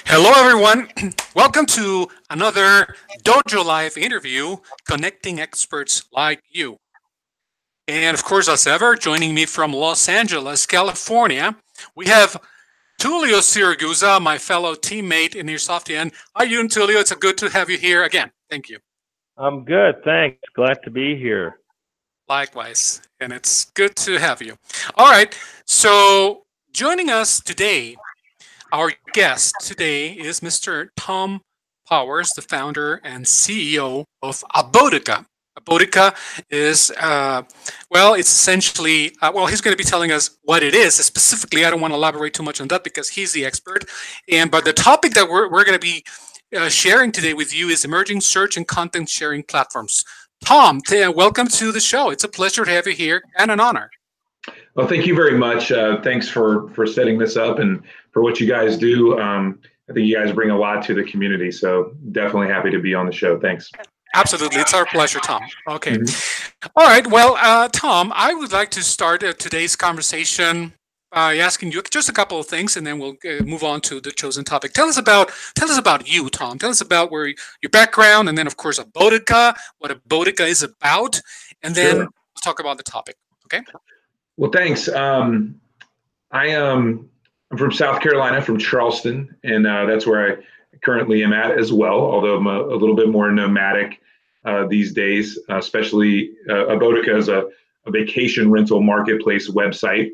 Hello, everyone. Welcome to another DojoLIVE interview, connecting experts like you. And of course, as ever, joining me from Los Angeles, California, we have Tulio Siragusa, my fellow teammate in Airsoft. And hi, you and Tulio. It's good to have you here again. Thank you. I'm good, thanks. Glad to be here. Likewise. And it's good to have you. All right. So joining us today, our guest today is Mr. Tom Powers, the founder and CEO of Abodeca. Abodeca is, it's essentially, he's going to be telling us what it is. Specifically, I don't want to elaborate too much on that because he's the expert. But the topic that we're going to be sharing today with you is emerging search and content sharing platforms. Tom, welcome to the show. It's a pleasure to have you here and an honor. Well, thank you very much. Thanks for setting this up and for what you guys do. I think you guys bring a lot to the community, so definitely happy to be on the show. Thanks. Absolutely. It's our pleasure, Tom. Okay. All right. Well, Tom, I would like to start today's conversation by asking you just a couple of things, and then we'll move on to the chosen topic. Tell us about you, Tom. Tell us about your background, and then, of course, Abodeca, what Abodeca is about, and then we'll talk about the topic. Okay. Well, thanks. I'm from South Carolina, from Charleston, and that's where I currently am at as well, although I'm a little bit more nomadic these days, especially Abodeca is a vacation rental marketplace website.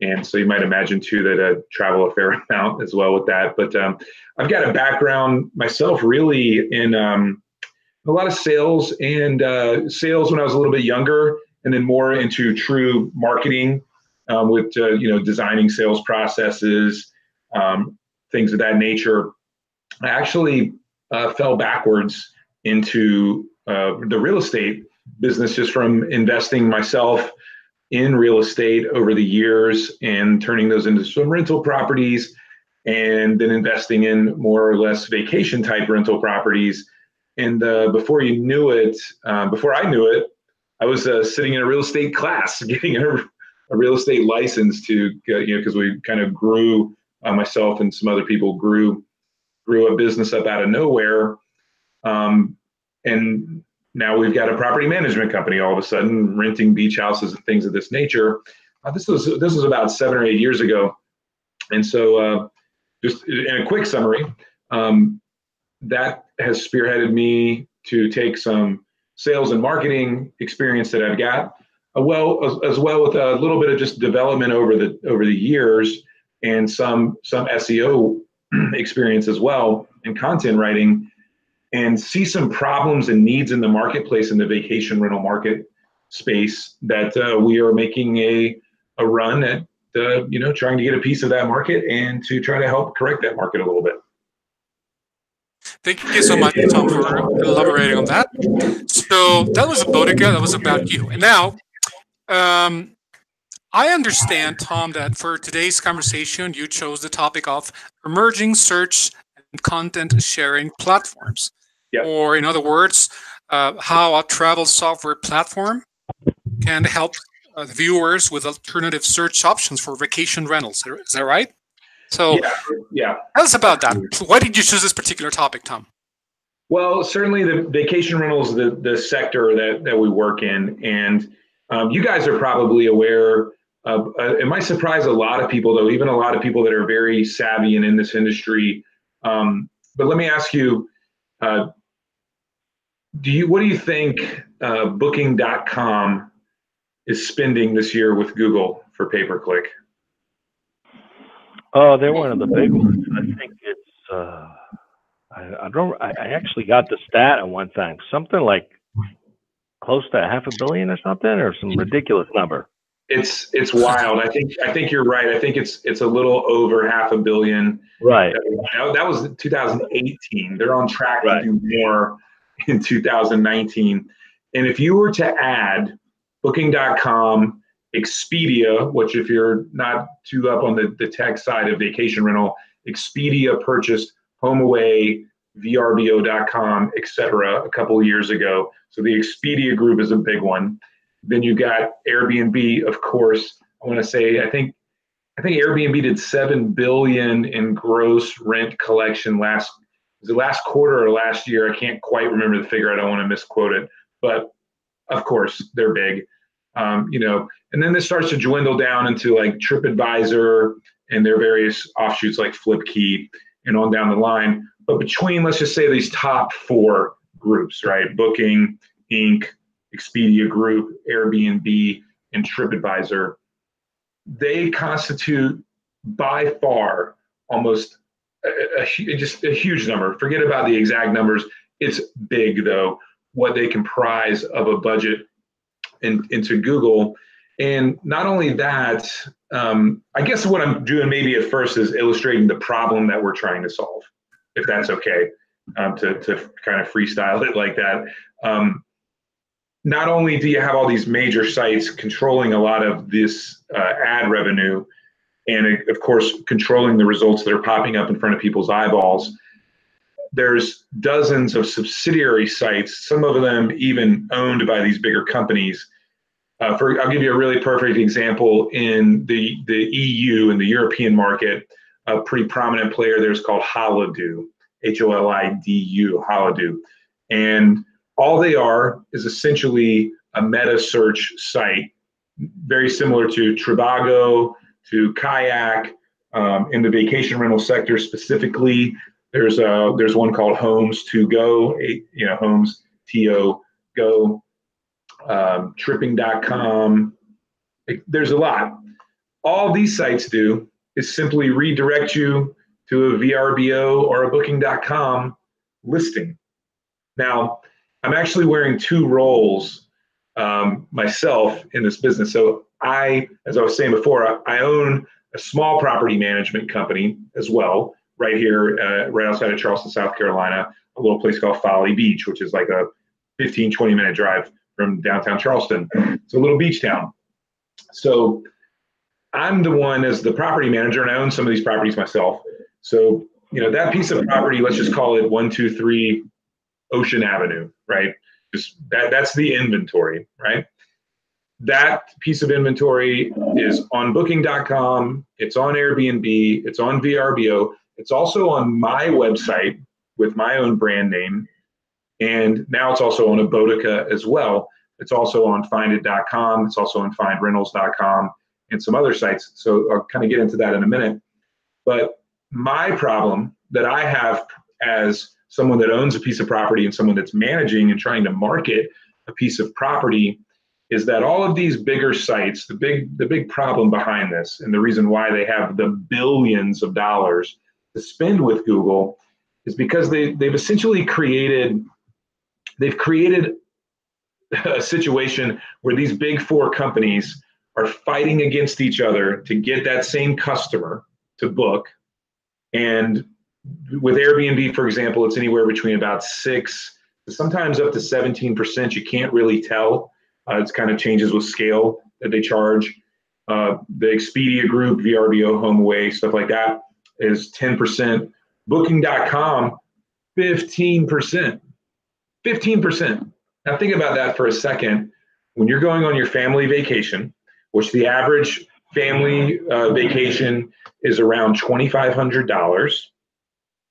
And so you might imagine, too, that I travel a fair amount as well with that. But I've got a background myself really in a lot of sales and sales when I was a little bit younger, and then more into true marketing with designing sales processes, things of that nature. I actually fell backwards into the real estate business just from investing myself in real estate over the years and turning those into some rental properties, and then investing in more or less vacation type rental properties. And before I knew it, I was sitting in a real estate class, getting a real estate license to, because we kind of grew, myself and some other people grew a business up out of nowhere. And now we've got a property management company all of a sudden, renting beach houses and things of this nature. This was about 7 or 8 years ago. And so just in a quick summary, that has spearheaded me to take some sales and marketing experience that I've got, as well with a little bit of just development over the years, and some SEO experience as well, and content writing, and see some problems and needs in the marketplace in the vacation rental market space that we are making a run at, trying to get a piece of that market and to try to help correct that market a little bit. Thank you so much, Tom, for elaborating on that. So that was Abodeca. That was about you. And now, I understand, Tom, that for today's conversation, you chose the topic of emerging search and content sharing platforms. Yep. Or in other words, how a travel software platform can help viewers with alternative search options for vacation rentals. Is that right? So yeah. Tell us about that. Why did you choose this particular topic, Tom? Well, certainly the vacation rentals, the sector that we work in, and you guys are probably aware of, it might surprise a lot of people, though, even a lot of people that are very savvy and in this industry. But let me ask you, what do you think Booking.com is spending this year with Google for pay-per-click? Oh, they're one of the big ones. I think it's I actually got the stat at one time, something like close to $500 million or something, or some ridiculous number. It's wild. I think you're right. I think it's a little over $500 million. Right. That was 2018. They're on track to do more in 2019. And if you were to add Booking.com, Expedia, which if you're not too up on the tech side of vacation rental, Expedia purchased HomeAway, VRBO.com, etc. a couple of years ago. So the Expedia group is a big one. Then you got Airbnb, of course. I want to say, I think I think Airbnb did 7 billion in gross rent collection was it last quarter or last year? I can't quite remember the figure. I don't want to misquote it, but of course they're big. And then this starts to dwindle down into like TripAdvisor and their various offshoots like FlipKey and on down the line. But between, let's just say, these top 4 groups, right? Booking, Inc., Expedia Group, Airbnb, and TripAdvisor, they constitute by far almost just a huge number. Forget about the exact numbers. It's big, though, what they comprise of a budget into Google. And not only that, I guess what I'm doing maybe at first is illustrating the problem that we're trying to solve, if that's okay, to kind of freestyle it like that. Not only do you have all these major sites controlling a lot of this ad revenue, and of course, controlling the results that are popping up in front of people's eyeballs, there's dozens of subsidiary sites, some of them even owned by these bigger companies. I'll give you a really perfect example. In the EU, in the European market, a pretty prominent player there is called Holidu, Holidu, Holidu. And all they are is essentially a meta search site, very similar to Trivago, to Kayak. In the vacation rental sector specifically, there's one called Homes to Go, Homes to Go, tripping.com. There's a lot. All these sites do is simply redirect you to a VRBO or a booking.com listing. Now, I'm actually wearing 2 roles myself in this business. So as I was saying before, I own a small property management company as well, right here, right outside of Charleston, South Carolina, a little place called Folly Beach, which is like a 15, 20-minute drive from downtown Charleston. It's a little beach town. So I'm the one as the property manager, and I own some of these properties myself. So, that piece of property, let's just call it 123 Ocean Avenue, right? Just that's the inventory, right? That piece of inventory is on booking.com, it's on Airbnb, it's on VRBO, it's also on my website with my own brand name. And now it's also on Abodeca as well. It's also on FindIt.com. It's also on FindRentals.com and some other sites. So I'll kind of get into that in a minute. But my problem that I have as someone that owns a piece of property and someone that's managing and trying to market a piece of property is that all of these bigger sites, the big problem behind this, and the reason why they have the billions of dollars to spend with Google, is because they've essentially created a situation where these big 4 companies are fighting against each other to get that same customer to book. And with Airbnb, for example, it's anywhere between about 6 to sometimes up to 17%. You can't really tell. It kind of changes with scale that they charge. The Expedia Group, VRBO, HomeAway, stuff like that is 10%. Booking.com, 15%. 15%. Now think about that for a second. When you're going on your family vacation, which the average family vacation is around $2,500,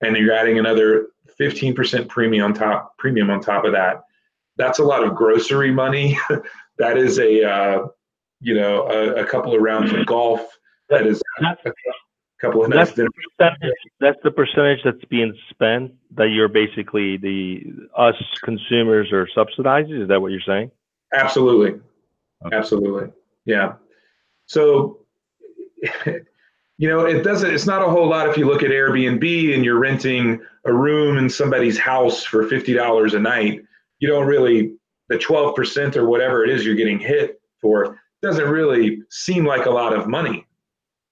and you're adding another 15% premium on top of that, that's a lot of grocery money. That is a couple of rounds of golf. That is a couple of nice dinners. That's the percentage that's being spent that you're basically us consumers are subsidizing. Is that what you're saying? Absolutely. Okay. Absolutely. Yeah. So, it's not a whole lot if you look at Airbnb and you're renting a room in somebody's house for $50 a night. You don't really, the 12% or whatever it is you're getting hit for doesn't really seem like a lot of money.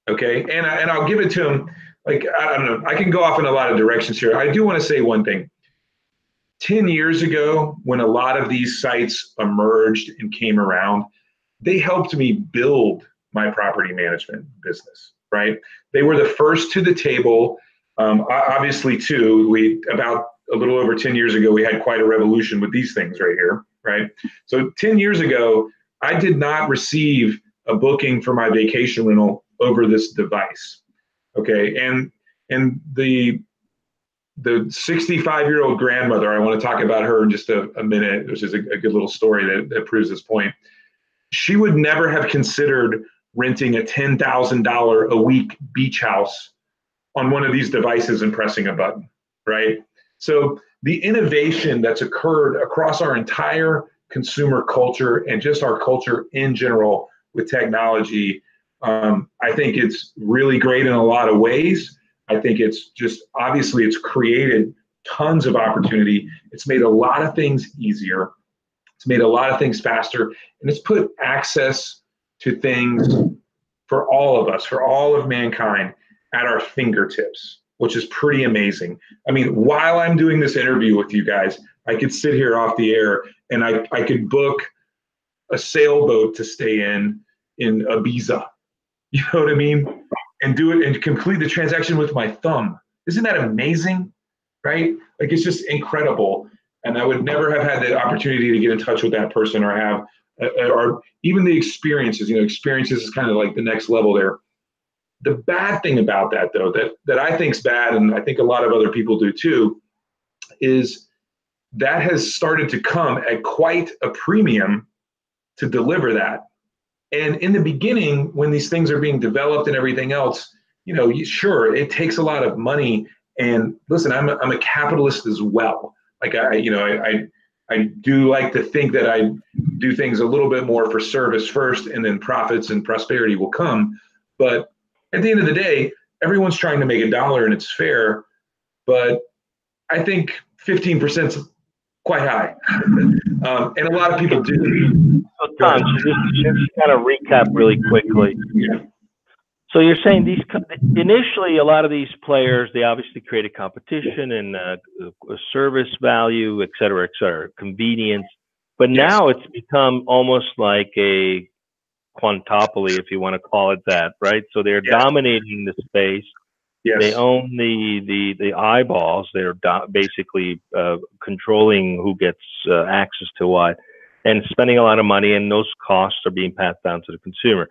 Okay. And I'll give it to them. Like, I don't know, I can go off in a lot of directions here. I do want to say one thing. 10 years ago, when a lot of these sites emerged and came around, they helped me build my property management business, right? They were the first to the table. Obviously, too, about a little over 10 years ago, we had quite a revolution with these things right here, right? So 10 years ago, I did not receive a booking for my vacation rental over this device. Okay, and the 65-year-old grandmother, I want to talk about her in just a minute, which is a good little story that proves this point. She would never have considered renting a $10,000 a week beach house on one of these devices and pressing a button, right? So the innovation that's occurred across our entire consumer culture and just our culture in general with technology, I think it's really great in a lot of ways. I think it's just, obviously it's created tons of opportunity. It's made a lot of things easier. It's made a lot of things faster, and it's put access to things for all of us, for all of mankind, at our fingertips, which is pretty amazing. I mean, while I'm doing this interview with you guys, I could sit here off the air and I could book a sailboat to stay in Ibiza. You know what I mean? And do it and complete the transaction with my thumb. Isn't that amazing? Right? Like, it's just incredible. And I would never have had the opportunity to get in touch with that person or have, or even the experiences. You know, experiences is kind of like the next level there. The bad thing about that, though, that I think's bad, and I think a lot of other people do too, is that has started to come at quite a premium to deliver that. And in the beginning, when these things are being developed and everything else, you know, sure, it takes a lot of money. And listen, I'm a capitalist as well. Like I do like to think that I do things a little bit more for service first, and then profits and prosperity will come. But at the end of the day, everyone's trying to make a dollar, and it's fair. But I think 15% is quite high, and a lot of people do. So Tom, just kind of recap really quickly. Yeah. So you're saying these initially, a lot of these players, they obviously created competition and service value, et cetera, convenience. But now it's become almost like a quantopoly, if you want to call it that, right? So they're dominating the space. Yes. They own the eyeballs. They're basically controlling who gets access to what, and spending a lot of money, and those costs are being passed down to the consumer.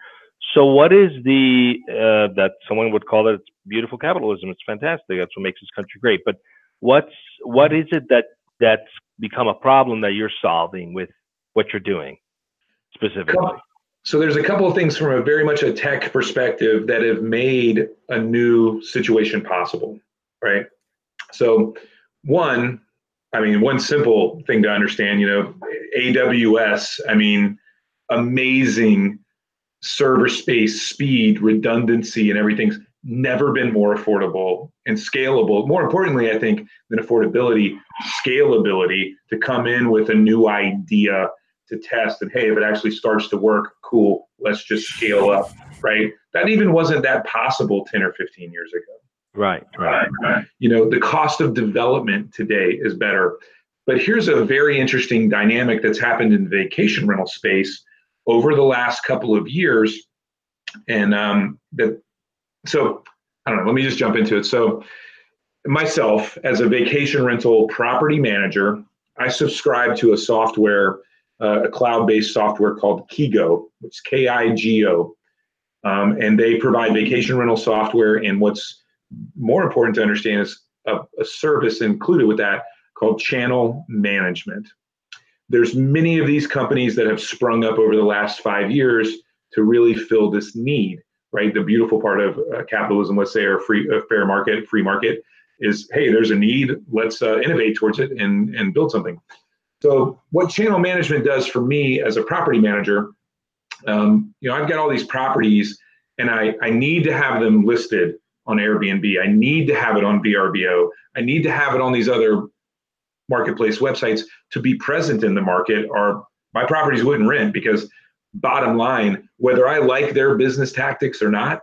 So what is that someone would call it beautiful capitalism? It's fantastic. That's what makes this country great. But what is it that's become a problem that you're solving with what you're doing specifically? So there's a couple of things from a very much a tech perspective that have made a new situation possible, right? So one simple thing to understand, you know, AWS, I mean, amazing server space, speed, redundancy, and everything's never been more affordable and scalable. More importantly, I think, than affordability, scalability, to come in with a new idea to test, and hey, if it actually starts to work, cool, let's just scale up, right? That even wasn't that possible 10 or 15 years ago. Right. You know, the cost of development today is better. But here's a very interesting dynamic that's happened in the vacation rental space over the last couple of years. And so I don't know, let me just jump into it. So myself, as a vacation rental property manager, I subscribe to a software, a cloud-based software called Kigo, which is Kigo. And they provide vacation rental software. And what's more important to understand is a service included with that called channel management. There's many of these companies that have sprung up over the last 5 years to really fill this need, right? The beautiful part of capitalism, let's say, or fair market, free market, is, hey, there's a need, let's innovate towards it and build something. So what channel management does for me as a property manager, you know, I've got all these properties, and I need to have them listed on Airbnb. I need to have it on VRBO. I need to have it on these other marketplace websites to be present in the market, or my properties wouldn't rent, because bottom line, whether I like their business tactics or not,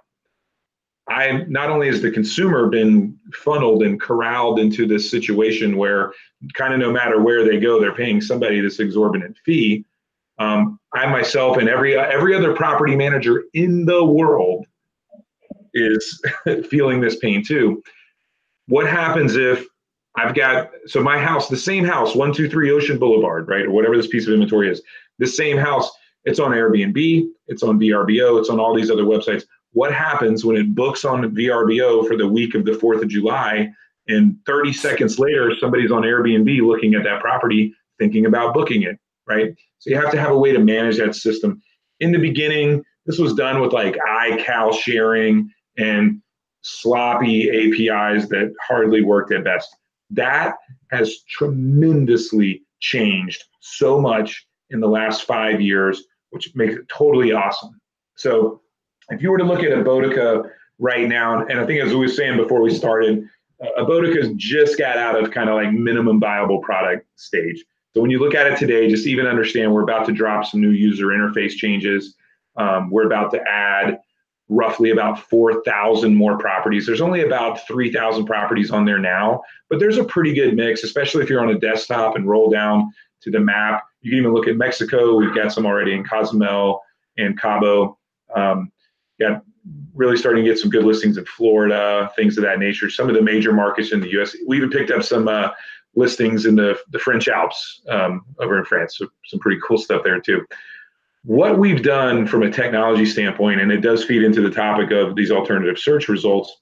not only has the consumer been funneled and corralled into this situation where kind of no matter where they go, they're paying somebody this exorbitant fee. I myself and every other property manager in the world is feeling this pain too. What happens if I've got, so my house, the same house, 123 Ocean Boulevard, right, or whatever this piece of inventory is, the same house, it's on Airbnb, it's on VRBO, it's on all these other websites. what happens when it books on VRBO for the week of the 4th of July, and 30 seconds later, somebody's on Airbnb looking at that property, thinking about booking it, right? So you have to have a way to manage that system. In the beginning, this was done with like iCal sharing and sloppy APIs that hardly worked at best. That has tremendously changed so much in the last 5 years, which makes it totally awesome. So if you were to look at Abodeca right now, and I think as we were saying before we started, Abodeca's just got out of kind of like minimum viable product stage. So when you look at it today, just even understand we're about to drop some new user interface changes. We're about to add roughly about 4,000 more properties. There's only about 3,000 properties on there now, but there's a pretty good mix, especially if you're on a desktop and roll down to the map. You can even look at Mexico. We've got some already in Cozumel and Cabo. Got really starting to get some good listings in Florida, things of that nature. Some of the major markets in the U.S. We even picked up some listings in the French Alps over in France. So some pretty cool stuff there too. What we've done from a technology standpoint, and it does feed into the topic of these alternative search results,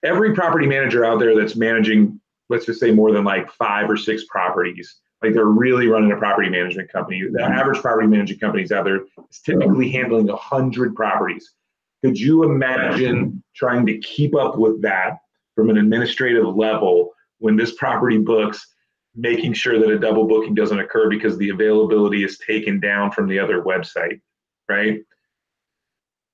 every property manager out there that's managing, let's just say more than like 5 or 6 properties, like they're really running a property management company. The average property management companies out there is typically handling 100 properties. Could you imagine trying to keep up with that from an administrative level when this property books, making sure that a double booking doesn't occur because the availability is taken down from the other website, right?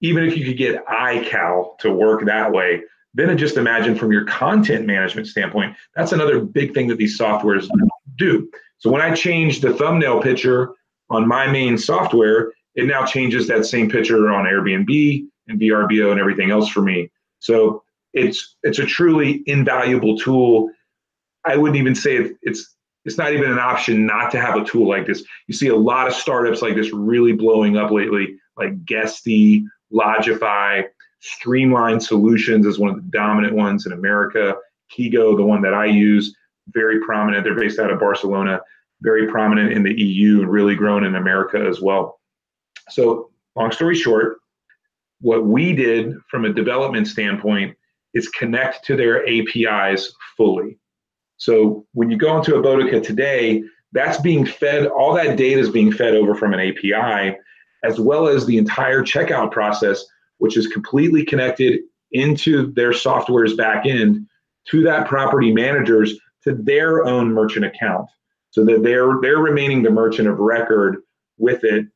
Even if you could get iCal to work that way, then just imagine from your content management standpoint, that's another big thing that these softwares do. So when I change the thumbnail picture on my main software, it now changes that same picture on Airbnb and VRBO and everything else for me. So it's a truly invaluable tool. I wouldn't even say it's not even an option not to have a tool like this. You see a lot of startups like this really blowing up lately, like Guesty, Logify. Streamline Solutions is one of the dominant ones in America. Kigo, the one that I use, very prominent. They're based out of Barcelona, very prominent in the EU and really grown in America as well. So long story short, what we did from a development standpoint is connect to their APIs fully. So when you go into Abodeca today, that's being fed, all that data is being fed over from an API, as well as the entire checkout process, which is completely connected into their software's backend to that property manager's, to their own merchant account, so that they're remaining the merchant of record with it,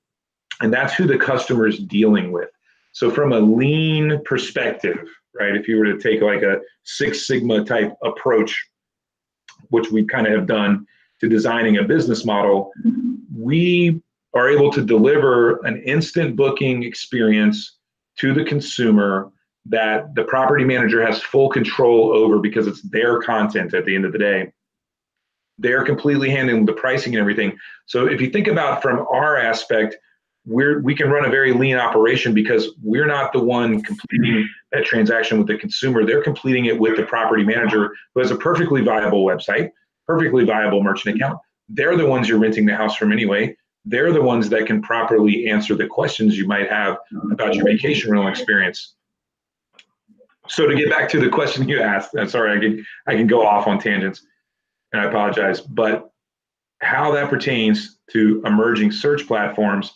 and that's who the customer is dealing with. So from a lean perspective, right, if you were to take like a Six Sigma type approach, which we kind of have done to designing a business model, we are able to deliver an instant booking experience to the consumer that the property manager has full control over because it's their content at the end of the day. They're completely handling the pricing and everything. So if you think about from our aspect, we can run a very lean operation because we're not the one completing that transaction with the consumer. They're completing it with the property manager who has a perfectly viable website, perfectly viable merchant account. They're the ones you're renting the house from anyway. They're the ones that can properly answer the questions you might have about your vacation rental experience. So to get back to the question you asked, I'm sorry, I can go off on tangents, and I apologize, but how that pertains to emerging search platforms,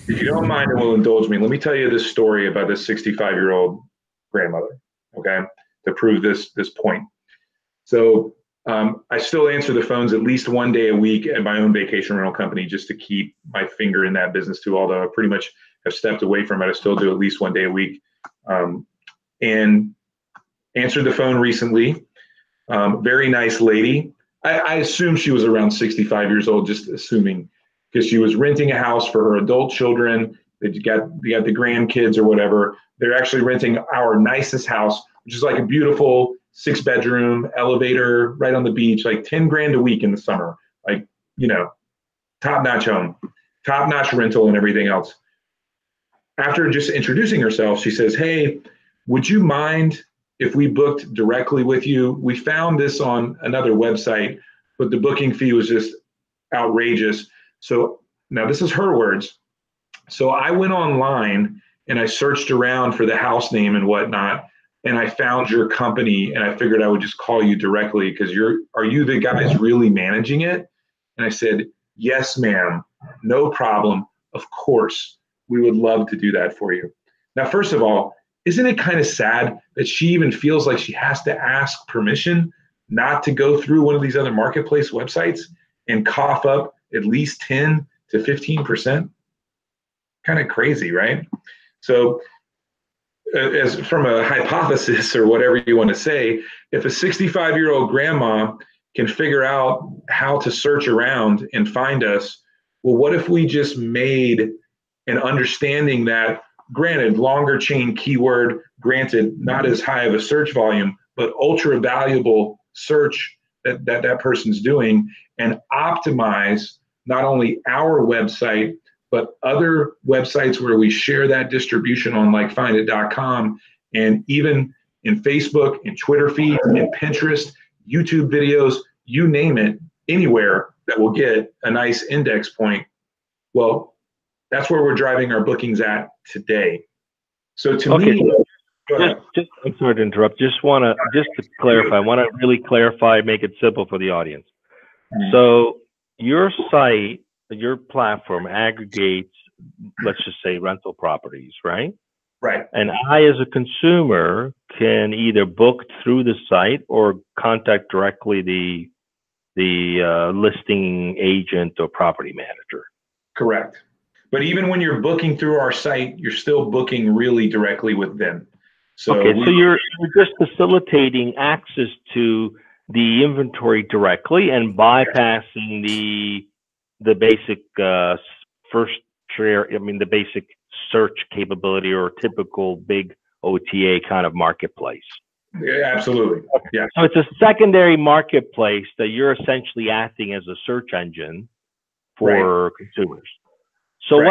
if you don't mind and will indulge me, let me tell you this story about this 65-year-old grandmother, okay, to prove this point. So I still answer the phones at least one day a week at my own vacation rental company just to keep my finger in that business too, although I pretty much have stepped away from it. I still do at least one day a week. And answered the phone recently. Very nice lady. I assume she was around 65 years old, just assuming, because she was renting a house for her adult children. They got the grandkids or whatever. They're actually renting our nicest house, which is like a beautiful 6-bedroom elevator right on the beach, like 10 grand a week in the summer. Like, you know, top-notch home, top-notch rental and everything else. After just introducing herself, she says, "Hey, would you mind if we booked directly with you? We found this on another website, but the booking fee was just outrageous." So now this is her words. So I went online and I searched around for the house name and whatnot, and I found your company, and I figured I would just call you directly because are you the guys really managing it? And I said, yes, ma'am, no problem. Of course, we would love to do that for you. Now, first of all, isn't it kind of sad that she even feels like she has to ask permission not to go through one of these other marketplace websites and cough up at least 10 to 15%? Kind of crazy, right? So as from a hypothesis or whatever you want to say, if a 65-year-old grandma can figure out how to search around and find us, well, what if we just made an understanding that, granted, longer chain keyword, granted, not as high of a search volume, but ultra valuable search that person's doing, and optimize not only our website, but other websites where we share that distribution on, like FindIt.com, and even in Facebook, in Twitter feeds, in Pinterest, YouTube videos, you name it, anywhere that will get a nice index point. Well, that's where we're driving our bookings at today. So to me, I'm sorry to interrupt. Just to clarify, I want to really clarify, make it simple for the audience. So your site, your platform aggregates, let's just say, rental properties, right? Right. And I, as a consumer, can either book through the site or contact directly the listing agent or property manager. Correct. But even when you're booking through our site, you're still booking really directly with them. So okay, so you're just facilitating access to the inventory directly and bypassing the basic the basic search capability or typical big OTA kind of marketplace. Yeah, absolutely. Yeah. So it's a secondary marketplace that you're essentially acting as a search engine for consumers. So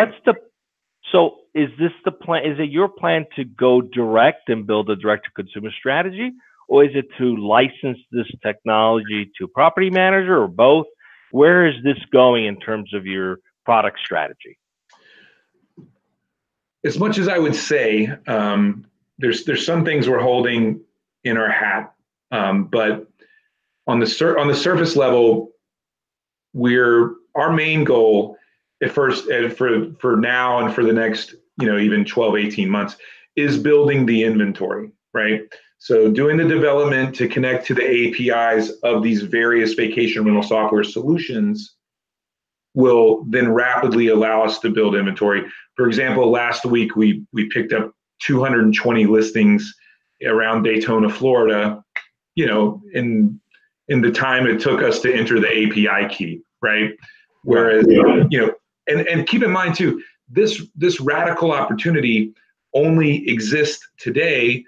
so is this the plan? Is it your plan to go direct and build a direct to consumer strategy, or is it to license this technology to a property manager, or both? Where is this going in terms of your product strategy? As much as I would say, there's some things we're holding in our hat, but on the surface level, our main goal at first, for now and for the next, even 12, 18 months, is building the inventory, right? So doing the development to connect to the APIs of these various vacation rental software solutions will then rapidly allow us to build inventory. For example, last week we picked up 220 listings around Daytona, Florida, in the time it took us to enter the API key, right? Whereas, and keep in mind too, this radical opportunity only exists today.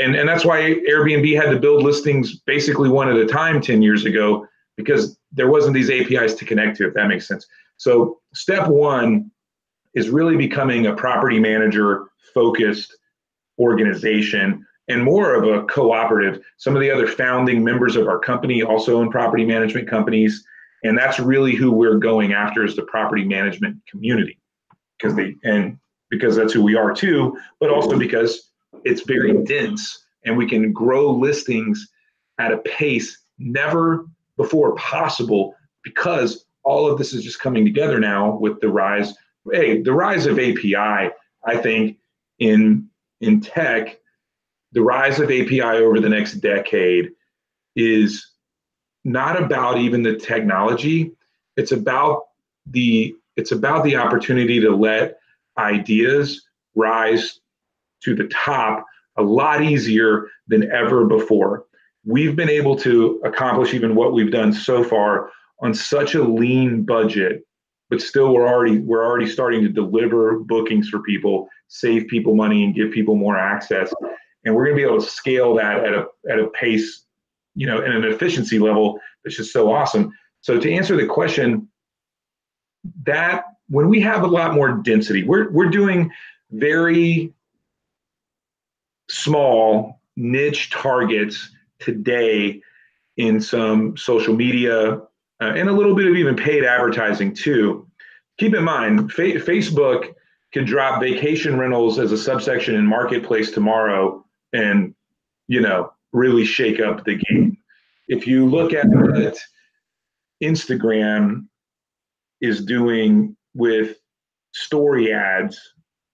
And that's why Airbnb had to build listings basically one at a time 10 years ago, because there wasn't these APIs to connect to, if that makes sense. So step one is really becoming a property manager focused organization and more of a cooperative. Some of the other founding members of our company also own property management companies. And that's really who we're going after, is the property management community, because that's who we are too, but also because it's very dense and we can grow listings at a pace never before possible, because all of this is just coming together now with the rise of API. I think in tech, the rise of API over the next decade is not about even the technology. It's about the opportunity to let ideas rise to the top a lot easier than ever before. We've been able to accomplish even what we've done so far on such a lean budget, but still we're already starting to deliver bookings for people, save people money, and give people more access. And we're going to be able to scale that at a pace, and an efficiency level that's just so awesome. So to answer the question, that when we have a lot more density, we're doing very small niche targets today in some social media and a little bit of even paid advertising too. Keep in mind, Facebook could drop vacation rentals as a subsection in marketplace tomorrow and, you know, really shake up the game. If you look at what Instagram is doing with story ads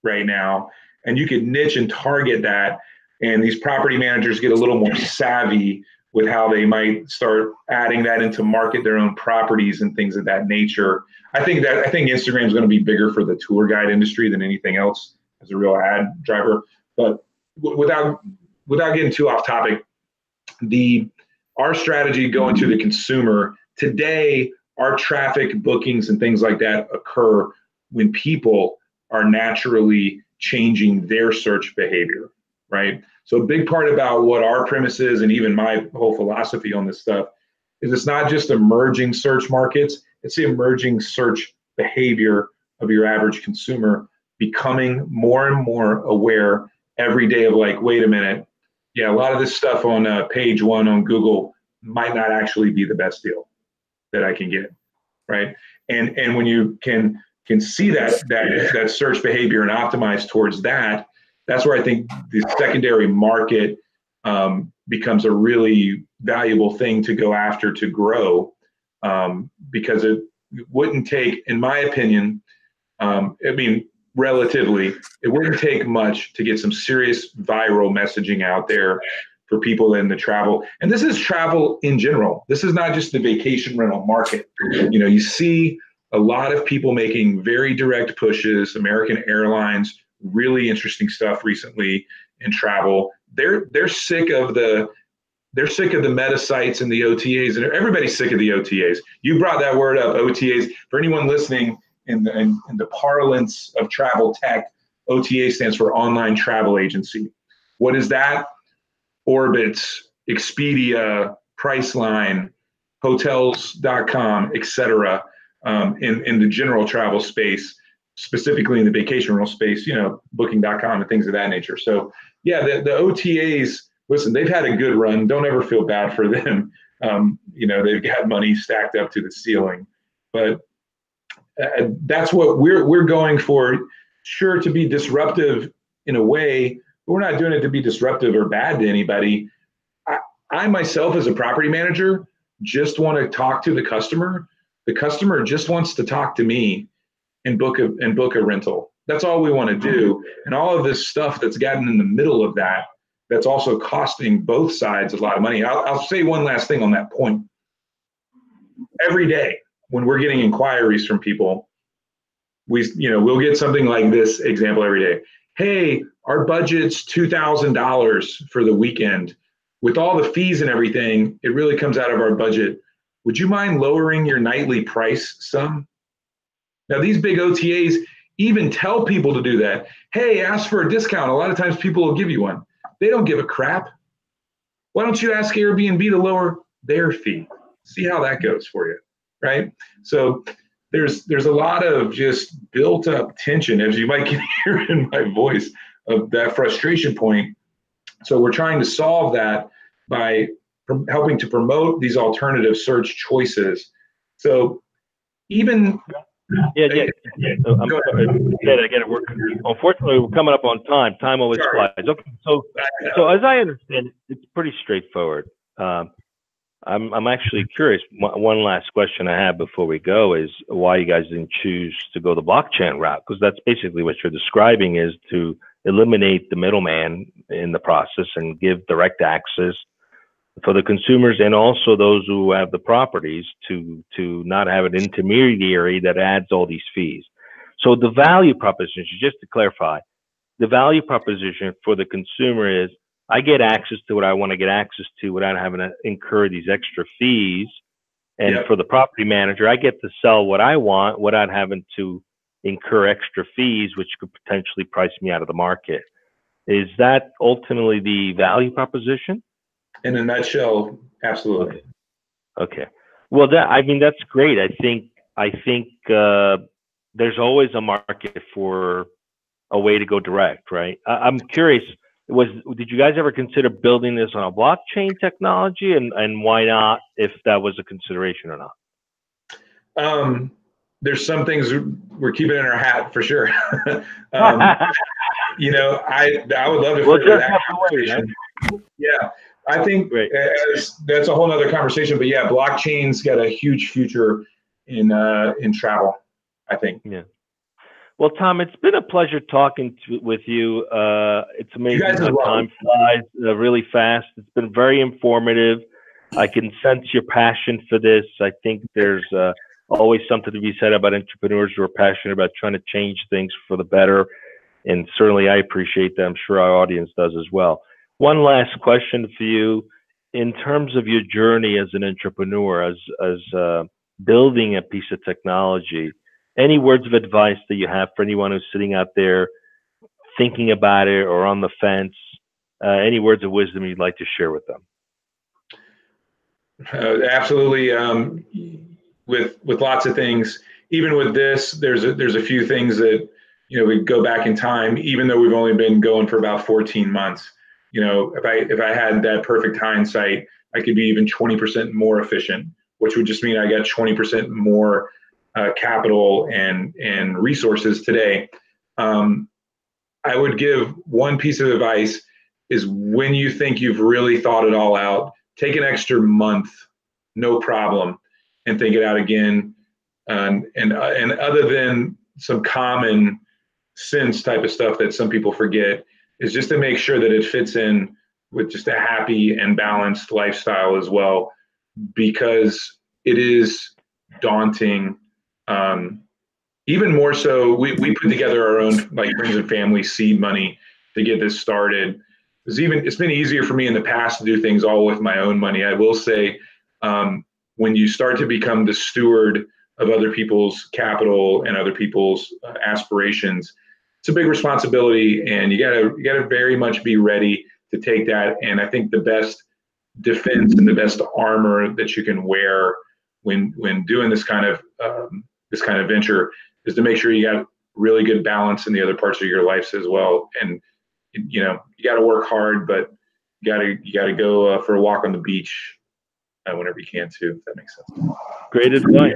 right now, and you could niche and target that, and these property managers get a little more savvy with how they might start adding that into market their own properties and things of that nature. I think Instagram is going to be bigger for the tour guide industry than anything else as a real ad driver. But without getting too off topic, our strategy going to the consumer today, our traffic bookings and things like that occur when people are naturally changing their search behavior, right? So a big part about what our premise is, and even my whole philosophy on this stuff, is it's not just emerging search markets, it's the emerging search behavior of your average consumer becoming more and more aware every day of like, wait a minute, yeah, a lot of this stuff on page one on Google might not actually be the best deal that I can get, right? And when you can see that search behavior and optimize towards that, that's where I think the secondary market becomes a really valuable thing to go after to grow, because it wouldn't take, in my opinion, I mean, relatively, it wouldn't take much to get some serious viral messaging out there for people in the travel. And this is travel in general. This is not just the vacation rental market. You know, you see a lot of people making very direct pushes. American Airlines, really interesting stuff recently in travel. They're sick of the meta sites and the OTAs, and everybody's sick of the OTAs. You brought that word up, OTAs. For anyone listening, in the parlance of travel tech, OTA stands for online travel agency. What is that? Orbitz, Expedia, Priceline, Hotels.com, etc. In the general travel space, specifically in the vacation rental space, you know, Booking.com and things of that nature. So yeah, the OTAs, listen, they've had a good run. Don't ever feel bad for them. You know, they've got money stacked up to the ceiling, but that's what we're going for. Sure, to be disruptive in a way, but we're not doing it to be disruptive or bad to anybody. I myself, as a property manager, just want to talk to the customer. The customer just wants to talk to me and book a rental. That's all we want to do. And all of this stuff that's gotten in the middle of that, that's also costing both sides a lot of money. I'll say one last thing on that point. Every day, when we're getting inquiries from people, we'll get something like this example every day. Hey, our budget's $2,000 for the weekend. With all the fees and everything, it really comes out of our budget. Would you mind lowering your nightly price some? Now, these big OTAs even tell people to do that. Hey, ask for a discount. A lot of times people will give you one. They don't give a crap. Why don't you ask Airbnb to lower their fee? See how that goes for you, right? So there's a lot of just built up tension, as you might can hear in my voice, of that frustration point. So we're trying to solve that by helping to promote these alternative search choices. So even I'm sorry. Again, unfortunately, we're coming up on time. Time always flies. Okay, so as I understand it, it's pretty straightforward. I'm actually curious. One last question I have before we go is why you guys didn't choose to go the blockchain route, because that's basically what you're describing, is to eliminate the middleman in the process and give direct access for the consumers and also those who have the properties to not have an intermediary that adds all these fees. So the value proposition, just to clarify, the value proposition for the consumer is I get access to what I want to get access to without having to incur these extra fees. And for the property manager, I get to sell what I want without having to incur extra fees, which could potentially price me out of the market. Is that ultimately the value proposition? In a nutshell, absolutely. Okay. Well, that's great. I think there's always a market for a way to go direct, right? I'm curious. Did you guys ever consider building this on a blockchain technology, and why not, if that was a consideration or not? there's some things we're keeping in our hat for sure. um, you know, I would love to further that conversation. Yeah, I think that's a whole other conversation. But yeah, blockchain's got a huge future in travel, I think. Yeah. Well, Tom, it's been a pleasure talking with you. It's amazing how time flies really fast. It's been very informative. I can sense your passion for this. I think there's always something to be said about entrepreneurs who are passionate about trying to change things for the better. And certainly I appreciate that. I'm sure our audience does as well. One last question for you. In terms of your journey as an entrepreneur, as building a piece of technology, any words of advice that you have for anyone who's sitting out there thinking about it or on the fence? Any words of wisdom you'd like to share with them? Absolutely. With lots of things, even with this, there's a few things that, you know, we go back in time, even though we've only been going for about 14 months. You know, if I had that perfect hindsight, I could be even 20% more efficient, which would just mean I got 20% more capital and resources today. I would give one piece of advice is when you think you've really thought it all out, take an extra month, no problem, and think it out again. And other than some common sense type of stuff that some people forget, is just to make sure that it fits in with just a happy and balanced lifestyle as well, because it is daunting. Even more so, we put together our own like friends and family seed money to get this started. It's been easier for me in the past to do things all with my own money. I will say, when you start to become the steward of other people's capital and other people's aspirations, it's a big responsibility, and you gotta very much be ready to take that. And I think the best defense and the best armor that you can wear when doing this kind of venture is to make sure you got really good balance in the other parts of your life as well. And you know, you got to work hard, but you got to go for a walk on the beach whenever you can too, if that makes sense. Great advice.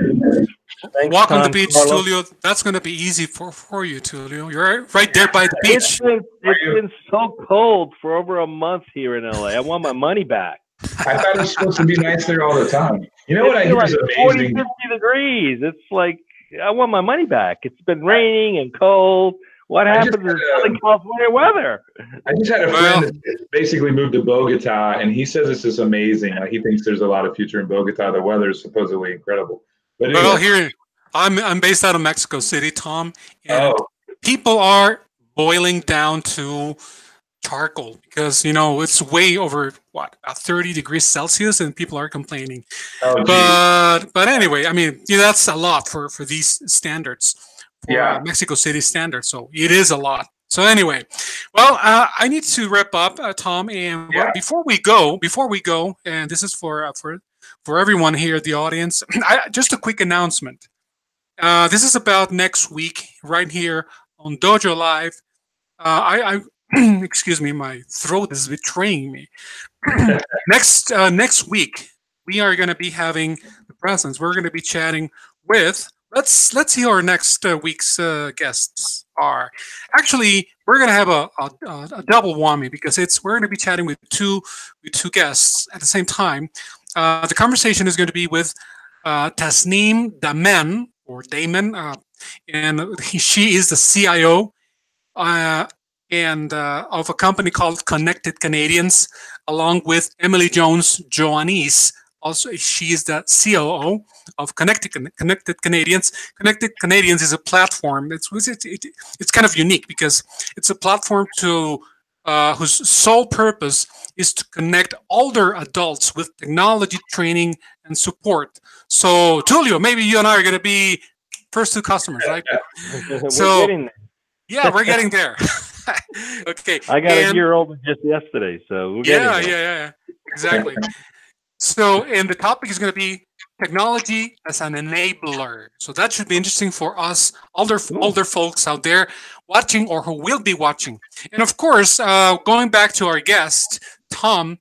Thanks, walk Tom, on the beach, Carlos. Tulio. That's going to be easy for you, Tulio. You're right there by the beach. It's been so cold for over a month here in LA. I want my money back. I thought it was supposed to be nice there all the time. You know what I hear like is 40, amazing? 50 degrees. It's like, I want my money back. It's been raining and cold. What happened to Southern California weather? I just had a friend that basically moved to Bogota, and he says it's just amazing. Like, he thinks there's a lot of future in Bogota. The weather is supposedly incredible. But anyway. Well, here I'm based out of Mexico City, Tom, and people are boiling down to charcoal because, you know, it's way over about 30 degrees Celsius, and people are complaining. But anyway, I mean, that's a lot for these standards. For Mexico City standards, so it is a lot. So anyway, well, I need to wrap up, Tom. And before we go, and this is for everyone here, the audience. Just a quick announcement. This is about next week, right here on DojoLIVE. I excuse me, my throat is betraying me. Next week, we are going to be having the presence. We're going to be chatting with. Let's see who our next week's guests are. Actually, we're gonna have a double whammy because we're gonna be chatting with two guests at the same time. The conversation is going to be with Tasneem Damen or Damon, and she is the CIO and of a company called Connected Canadians, along with Emily Jones Joannis. Also, she is the COO of Connected Canadians. Connected Canadians is a platform. It's kind of unique because it's a platform whose sole purpose is to connect older adults with technology training and support. So, Tulio, maybe you and I are going to be first two customers, right? So, we're getting there. Yeah, we're getting there. Okay. I got a year old just yesterday, so we're getting there. Yeah, exactly. So, and the topic is going to be technology as an enabler. So that should be interesting for us, older folks out there watching or who will be watching. And of course, going back to our guest, Tom,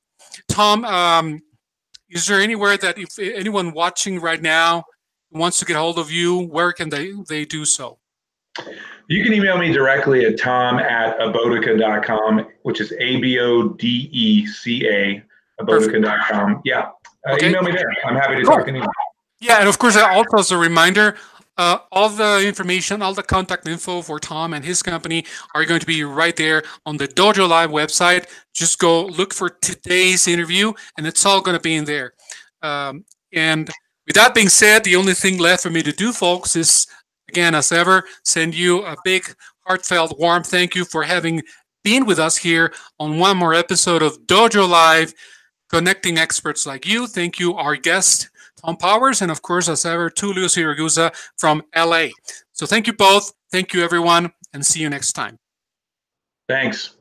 is there anywhere that if anyone watching right now wants to get a hold of you, where can they do so? You can email me directly at tom@abodeca.com, which is ABODECA, abodeca.com. Yeah, Okay. email me there. I'm happy to Cool. talk anytime. Yeah, and of course, also as a reminder, all the information, all the contact info for Tom and his company are going to be right there on the DojoLIVE website. Just go look for today's interview, and it's all going to be in there. And with that being said, the only thing left for me to do, folks, is, again, as ever, send you a big, heartfelt, warm thank you for having been with us here on one more episode of DojoLIVE, connecting experts like you. Thank you, our guest, Tom Powers, and of course, as ever, Tulio Siragusa from LA. So thank you both. Thank you, everyone, and see you next time. Thanks.